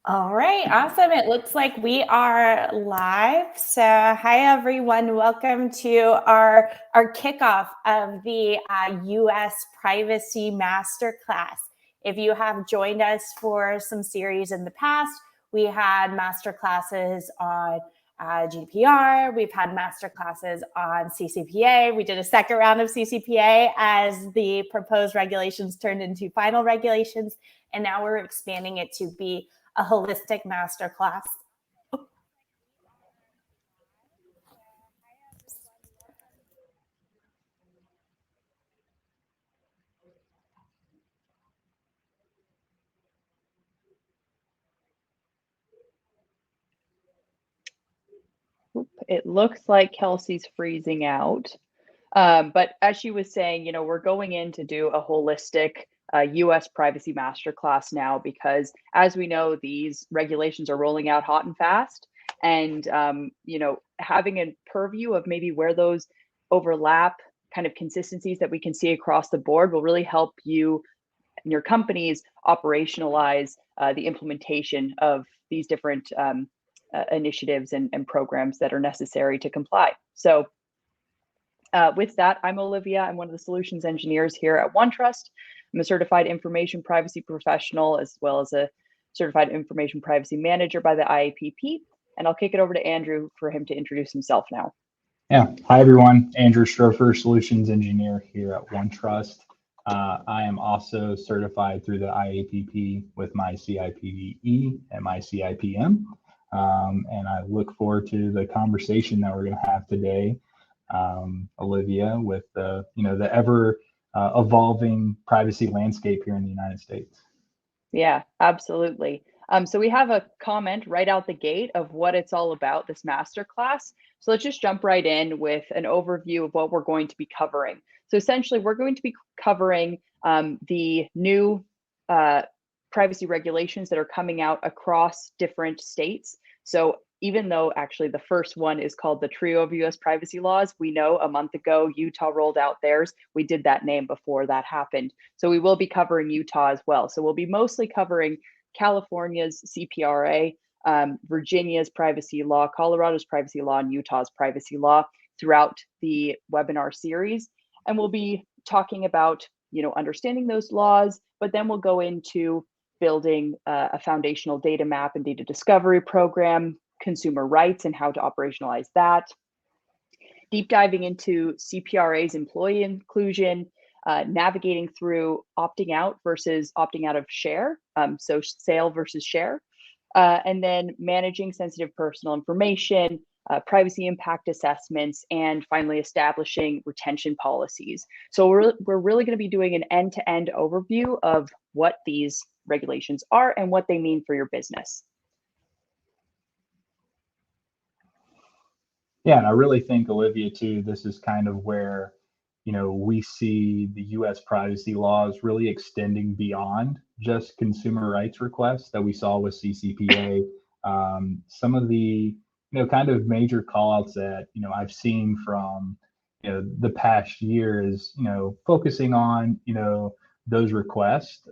All right, awesome. It looks like we are live. So, hi everyone. Welcome to our kickoff of the U.S. Privacy Masterclass. If you have joined us for some series in the past, we had masterclasses on GDPR. We've had masterclasses on CCPA. We did a second round of CCPA as the proposed regulations turned into final regulations, and now we're expanding it to be a holistic masterclass. It looks like Kelsey's freezing out. But as she was saying, we're going in to do a holistic US privacy masterclass now because, as we know, these regulations are rolling out hot and fast. And, having a purview of maybe where those overlap, kind of consistencies that we can see across the board will really help you and your companies operationalize the implementation of these different initiatives and programs that are necessary to comply. So with that, I'm Olivia. I'm one of the solutions engineers here at OneTrust. I'm a certified information privacy professional, as well as a certified information privacy manager by the IAPP. And I'll kick it over to Andrew for him to introduce himself now. Yeah. Hi, everyone. Andrew Strofer, solutions engineer here at OneTrust. I am also certified through the IAPP with my CIPE and my CIPM. And I look forward to the conversation that we're going to have today, Olivia, with the ever evolving privacy landscape here in the United States. Yeah, absolutely. So we have a comment right out the gate of what it's all about, this masterclass. So let's just jump right in with an overview of what we're going to be covering. So essentially, we're going to be covering the new privacy regulations that are coming out across different states. So even though actually the first one is called the Trio of US Privacy Laws, we know a month ago Utah rolled out theirs. We did that name before that happened. So we will be covering Utah as well. So we'll be mostly covering California's CPRA, Virginia's privacy law, Colorado's privacy law, and Utah's privacy law throughout the webinar series. And we'll be talking about, understanding those laws, but then we'll go into building a foundational data map and data discovery program, consumer rights and how to operationalize that, deep diving into CPRA's employee inclusion, navigating through opting out versus opting out of share, so sale versus share, and then managing sensitive personal information, privacy impact assessments, and finally establishing retention policies. So we're really going to be doing an end-to-end overview of what these regulations are and what they mean for your business. Yeah, and I really think, Olivia, too, this is kind of where, we see the U.S. privacy laws really extending beyond just consumer rights requests that we saw with CCPA. Some of the, kind of major callouts that, I've seen from, the past year is, focusing on, those requests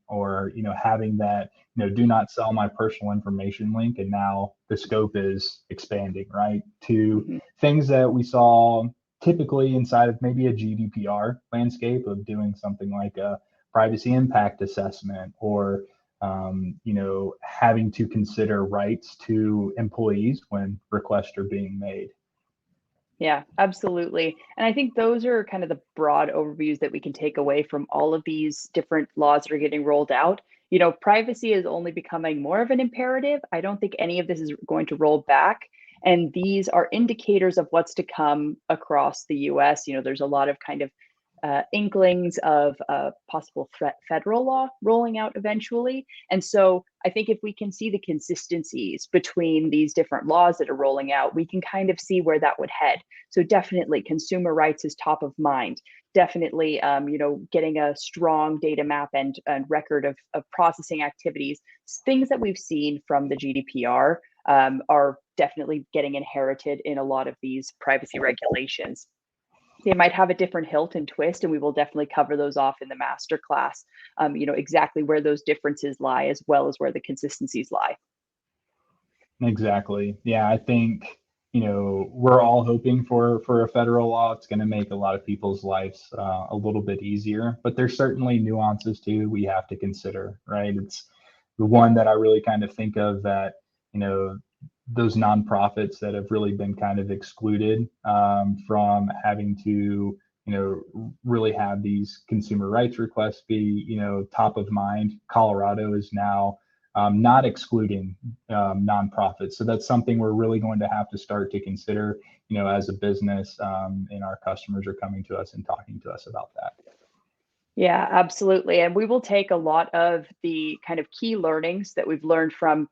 or, having that, do not sell my personal information link. And now the scope is expanding, right, to things that we saw typically inside of maybe a GDPR landscape of doing something like a privacy impact assessment or, having to consider rights to employees when requests are being made. Yeah, absolutely. And I think those are kind of the broad overviews that we can take away from all of these different laws that are getting rolled out. Privacy is only becoming more of an imperative. I don't think any of this is going to roll back. And these are indicators of what's to come across the US. There's a lot of kind of inklings of possible federal law rolling out eventually. And so I think if we can see the consistencies between these different laws that are rolling out, we can kind of see where that would head. So definitely consumer rights is top of mind. Definitely, getting a strong data map and record of processing activities, things that we've seen from the GDPR are definitely getting inherited in a lot of these privacy regulations. They might have a different hilt and twist, and we will definitely cover those off in the masterclass. Exactly where those differences lie, as well as where the consistencies lie. Exactly. Yeah, I think, we're all hoping for a federal law. It's going to make a lot of people's lives a little bit easier, but there's certainly nuances too we have to consider, right? It's the one that I really kind of think of that, those nonprofits that have really been kind of excluded from having to, really have these consumer rights requests be, top of mind. Colorado is now not excluding nonprofits. So that's something we're really going to have to start to consider, as a business, and our customers are coming to us and talking to us about that. Yeah, absolutely. And we will take a lot of the kind of key learnings that we've learned from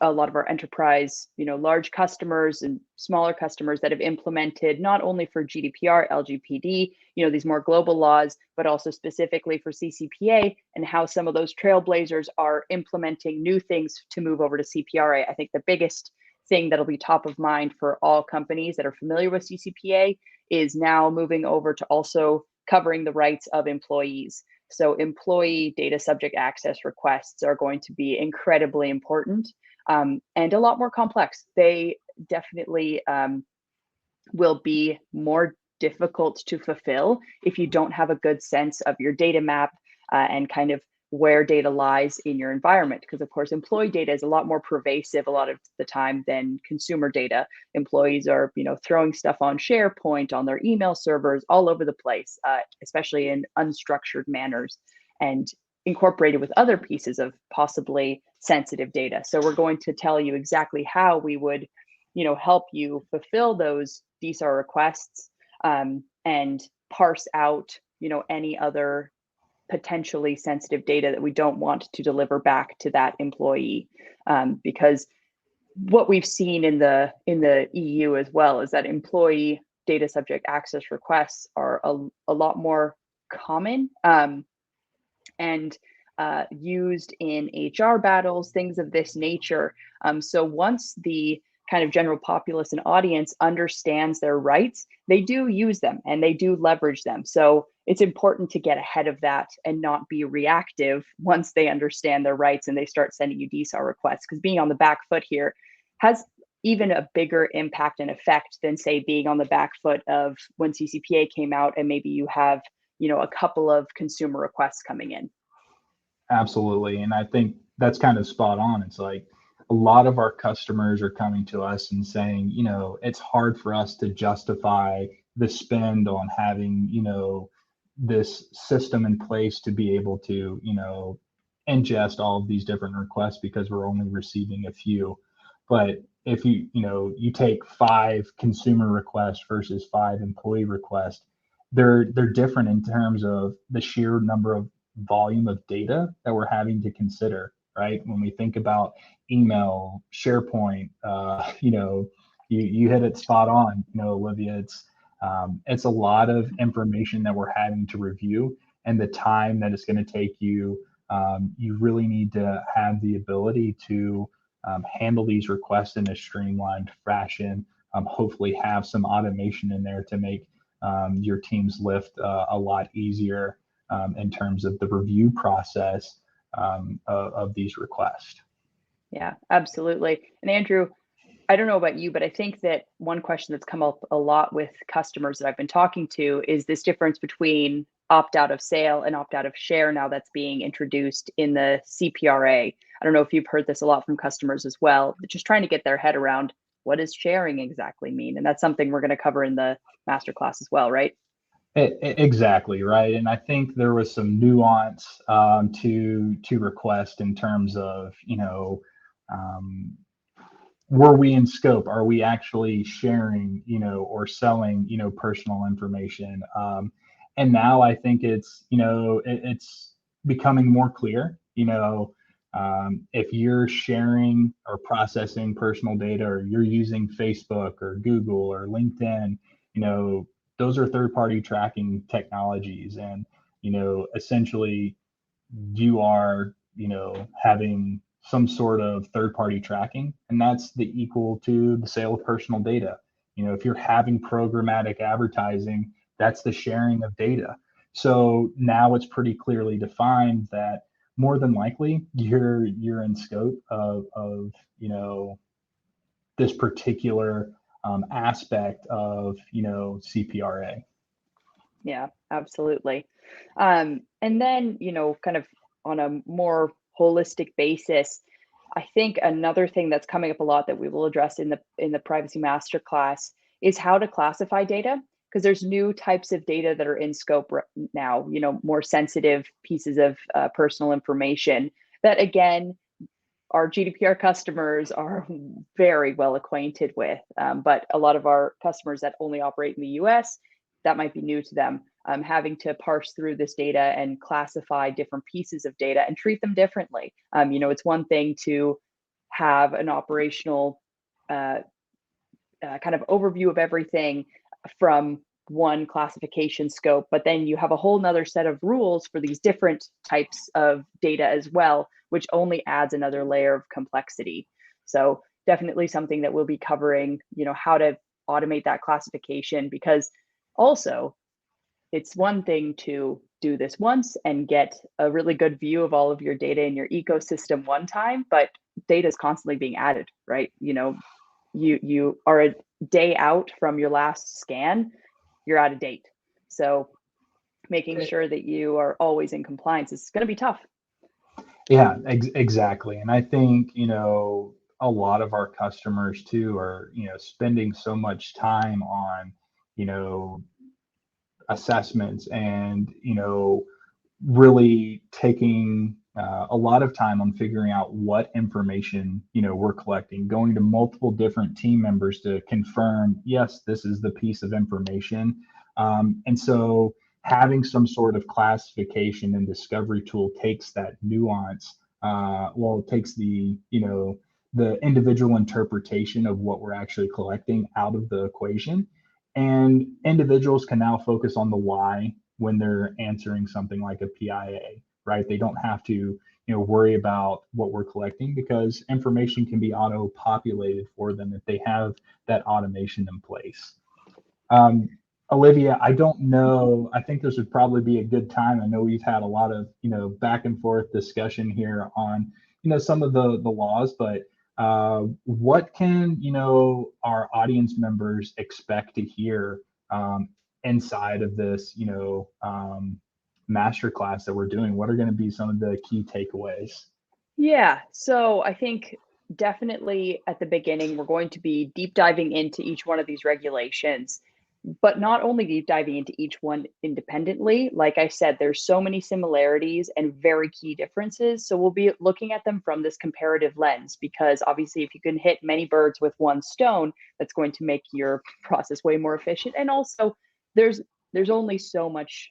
a lot of our enterprise, large customers and smaller customers that have implemented not only for GDPR, LGPD, these more global laws, but also specifically for CCPA, and how some of those trailblazers are implementing new things to move over to CPRA. I think the biggest thing that'll be top of mind for all companies that are familiar with CCPA is now moving over to also covering the rights of employees. So employee data subject access requests are going to be incredibly important, and a lot more complex. They definitely will be more difficult to fulfill if you don't have a good sense of your data map and kind of where data lies in your environment. Because of course, employee data is a lot more pervasive a lot of the time than consumer data. Employees are, throwing stuff on SharePoint, on their email servers, all over the place, especially in unstructured manners, and incorporated with other pieces of possibly sensitive data. So we're going to tell you exactly how we would, help you fulfill those DSAR requests, and parse out, any other potentially sensitive data that we don't want to deliver back to that employee, because what we've seen in the EU as well is that employee data subject access requests are a lot more common, and used in HR battles, things of this nature. So once the kind of general populace and audience understands their rights, they do use them and they do leverage them. So it's important to get ahead of that and not be reactive once they understand their rights and they start sending you DSAR requests, because being on the back foot here has even a bigger impact and effect than, say, being on the back foot of when CCPA came out and maybe you have, a couple of consumer requests coming in. Absolutely. And I think that's kind of spot on. It's like a lot of our customers are coming to us and saying, it's hard for us to justify the spend on having, this system in place to be able to, ingest all of these different requests because we're only receiving a few. But if you take 5 consumer requests versus 5 employee requests, they're different in terms of the sheer number of volume of data that we're having to consider, right? When we think about email, SharePoint, you hit it spot on, Olivia. It's a lot of information that we're having to review, and the time that it's going to take you. You really need to have the ability to handle these requests in a streamlined fashion. Hopefully, have some automation in there to make your team's lift a lot easier in terms of the review process of these requests. Yeah, absolutely. And Andrew, I don't know about you, but I think that one question that's come up a lot with customers that I've been talking to is this difference between opt out of sale and opt out of share now that's being introduced in the CPRA. I don't know if you've heard this a lot from customers as well, but just trying to get their head around what does sharing exactly mean? And that's something we're going to cover in the masterclass as well, right? Exactly, right. And I think there was some nuance to request in terms of, were we in scope? Are we actually sharing, or selling, personal information? And now I think it's becoming more clear, if you're sharing or processing personal data, or you're using Facebook or Google or LinkedIn, those are third-party tracking technologies. And, essentially you are, having some sort of third-party tracking, and that's the equal to the sale of personal data. If you're having programmatic advertising That's the sharing of data. So now it's pretty clearly defined that more than likely you're in scope of this particular aspect of CPRA. Yeah, absolutely. And then, kind of on a more holistic basis, I think another thing that's coming up a lot that we will address in the privacy masterclass is how to classify data, because there's new types of data that are in scope now, more sensitive pieces of personal information that, again, our GDPR customers are very well acquainted with. But a lot of our customers that only operate in the US, that might be new to them. Having to parse through this data and classify different pieces of data and treat them differently. It's one thing to have an operational kind of overview of everything from one classification scope, but then you have a whole nother set of rules for these different types of data as well, which only adds another layer of complexity. So definitely something that we'll be covering, how to automate that classification, because also it's one thing to do this once and get a really good view of all of your data in your ecosystem one time, but data is constantly being added, right? You are a day out from your last scan, you're out of date. So making sure that you are always in compliance is going to be tough. Yeah, exactly. And I think, a lot of our customers too are, spending so much time on, assessments and, really taking a lot of time on figuring out what information, we're collecting, going to multiple different team members to confirm, yes, this is the piece of information. And so having some sort of classification and discovery tool takes that nuance, it takes the individual interpretation of what we're actually collecting out of the equation. And individuals can now focus on the why when they're answering something like a PIA, right? They don't have to, worry about what we're collecting, because information can be auto-populated for them if they have that automation in place. Olivia, I don't know. I think this would probably be a good time. I know we've had a lot of, back and forth discussion here on, some of the laws, but what can, our audience members expect to hear inside of this, masterclass that we're doing? What are going to be some of the key takeaways? Yeah, so I think definitely at the beginning, we're going to be deep diving into each one of these regulations, but not only deep diving into each one independently. Like I said, there's so many similarities and very key differences. So we'll be looking at them from this comparative lens, because obviously if you can hit many birds with one stone, that's going to make your process way more efficient. And also there's only so much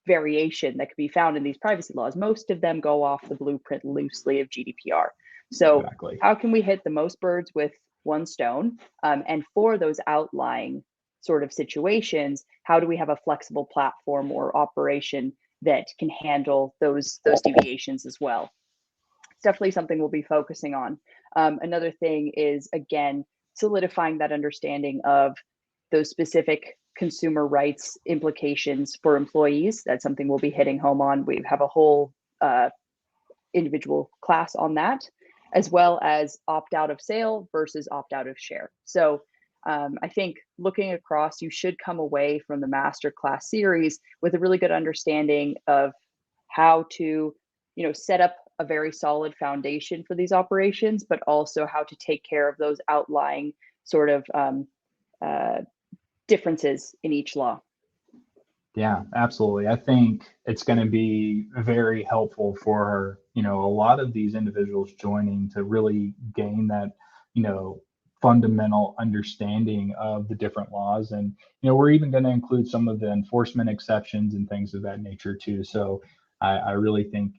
variation that could be found in these privacy laws. Most of them go off the blueprint loosely of GDPR. So exactly. How can we hit the most birds with one stone? And for those outlying sort of situations, how do we have a flexible platform or operation that can handle those deviations as well? It's definitely something we'll be focusing on. Another thing is, again, solidifying that understanding of those specific consumer rights implications for employees. That's something we'll be hitting home on. We have a whole individual class on that, as well as opt out of sale versus opt out of share. So I think looking across, you should come away from the masterclass series with a really good understanding of how to, set up a very solid foundation for these operations, but also how to take care of those outlying sort of differences in each law. Yeah, absolutely. I think it's going to be very helpful for, a lot of these individuals joining to really gain that, fundamental understanding of the different laws. And, we're even going to include some of the enforcement exceptions and things of that nature too. So I really think,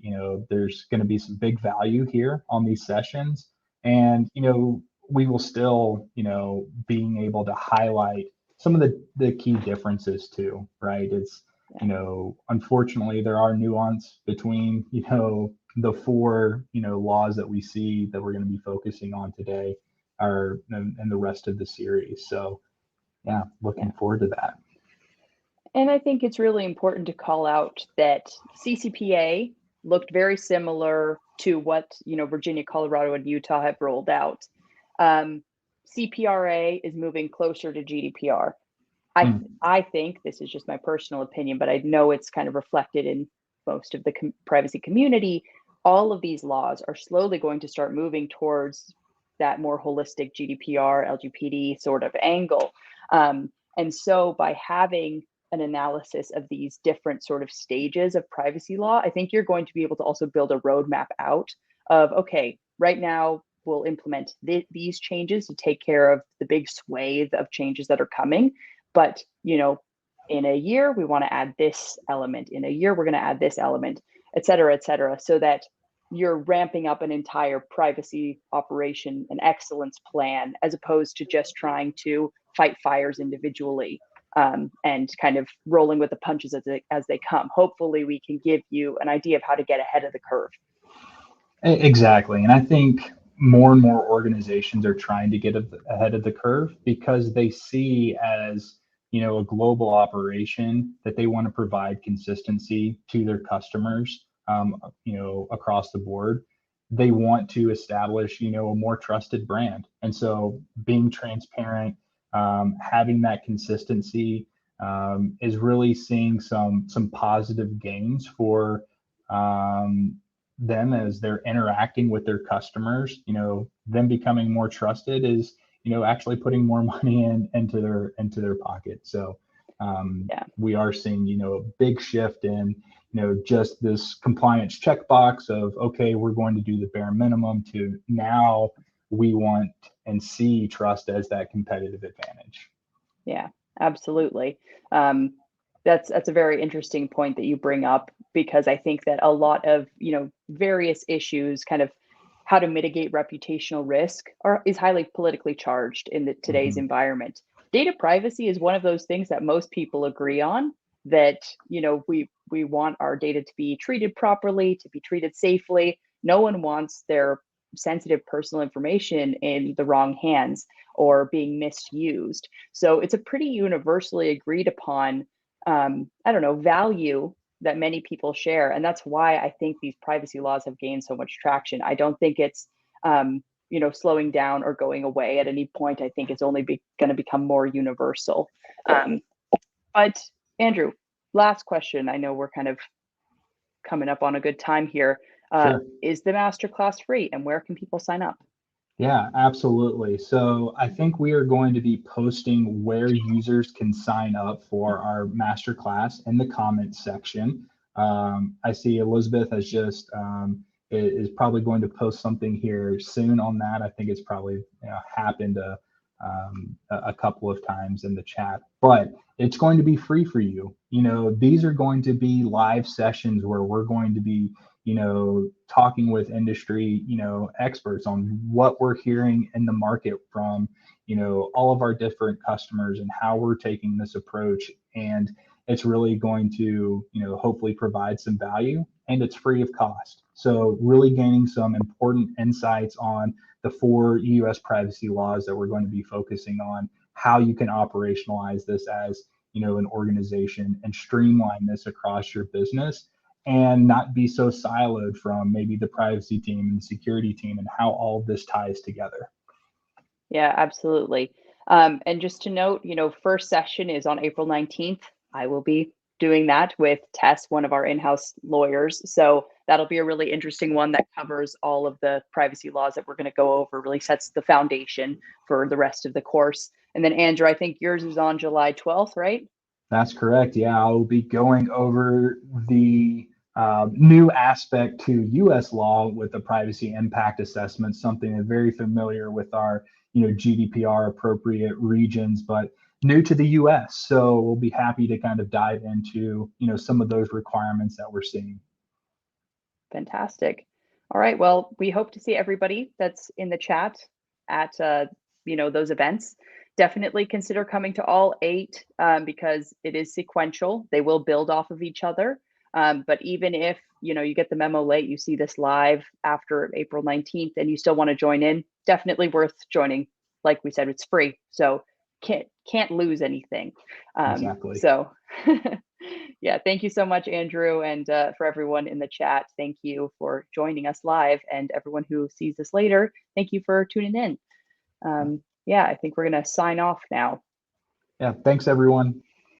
there's going to be some big value here on these sessions. And, we will still, being able to highlight some of the key differences too, right? It's, unfortunately there are nuance between, the four, laws that we see that we're going to be focusing on today and the rest of the series. So yeah, looking forward to that. And I think it's really important to call out that CCPA looked very similar to what, Virginia, Colorado, and Utah have rolled out. CPRA is moving closer to GDPR. I think, this is just my personal opinion, but I know it's kind of reflected in most of the privacy community. All of these laws are slowly going to start moving towards that more holistic GDPR, LGPD sort of angle. And so by having an analysis of these different sort of stages of privacy law, I think you're going to be able to also build a roadmap out of, okay, right now we'll implement these changes to take care of the big swathe of changes that are coming. But, in a year, we want to add this element. In a year, we're going to add this element, et cetera, so that you're ramping up an entire privacy operation and excellence plan, as opposed to just trying to fight fires individually and kind of rolling with the punches as they come. Hopefully, we can give you an idea of how to get ahead of the curve. Exactly. And I think more and more organizations are trying to get ahead of the curve because they see as, a global operation that they want to provide consistency to their customers, across the board. They want to establish, a more trusted brand. And so being transparent, having that consistency is really seeing some positive gains for them as they're interacting with their customers. Them becoming more trusted is, actually putting more money into their pocket. So we are seeing, a big shift in, just this compliance checkbox of, okay, we're going to do the bare minimum, to now we want and see trust as that competitive advantage. Yeah, absolutely. That's a very interesting point that you bring up, because I think that a lot of, various issues, kind of how to mitigate reputational risk, is highly politically charged in today's environment. Data privacy is one of those things that most people agree on, that, we want our data to be treated properly, to be treated safely. No one wants their sensitive personal information in the wrong hands or being misused. So it's a pretty universally agreed upon, value that many people share. And that's why I think these privacy laws have gained so much traction. I don't think it's, slowing down or going away at any point. I think it's only going to become more universal. But Andrew, last question. I know we're kind of coming up on a good time here. Sure. Is the masterclass free, and where can people sign up? Yeah, absolutely. So I think we are going to be posting where users can sign up for our masterclass in the comments section. I see Elizabeth has just is probably going to post something here soon on that. I think it's probably happened a couple of times in the chat, but it's going to be free for you. These are going to be live sessions where we're going to be talking with industry, experts on what we're hearing in the market from, all of our different customers and how we're taking this approach. And it's really going to, hopefully provide some value, and it's free of cost. So really gaining some important insights on the 4 US privacy laws that we're going to be focusing on, how you can operationalize this as, an organization, and streamline this across your business, and not be so siloed from maybe the privacy team and the security team, and how all this ties together. Yeah, absolutely. And just to note, first session is on April 19th. I will be doing that with Tess, one of our in-house lawyers. So that'll be a really interesting one that covers all of the privacy laws that we're going to go over, really sets the foundation for the rest of the course. And then Andrew, I think yours is on July 12th, right? That's correct. Yeah, I'll be going over the new aspect to U.S. law with the privacy impact assessment, something that's very familiar with our, GDPR appropriate regions, but new to the U.S. So we'll be happy to kind of dive into, some of those requirements that we're seeing. Fantastic. All right. Well, we hope to see everybody that's in the chat at, those events. Definitely consider coming to all 8 because it is sequential. They will build off of each other. But even if, you get the memo late, you see this live after April 19th, and you still want to join in, definitely worth joining. Like we said, it's free. So can't lose anything. Exactly. So yeah, thank you so much, Andrew, and for everyone in the chat, thank you for joining us live, and everyone who sees this later, thank you for tuning in. Yeah, I think we're gonna sign off now. Yeah, thanks everyone.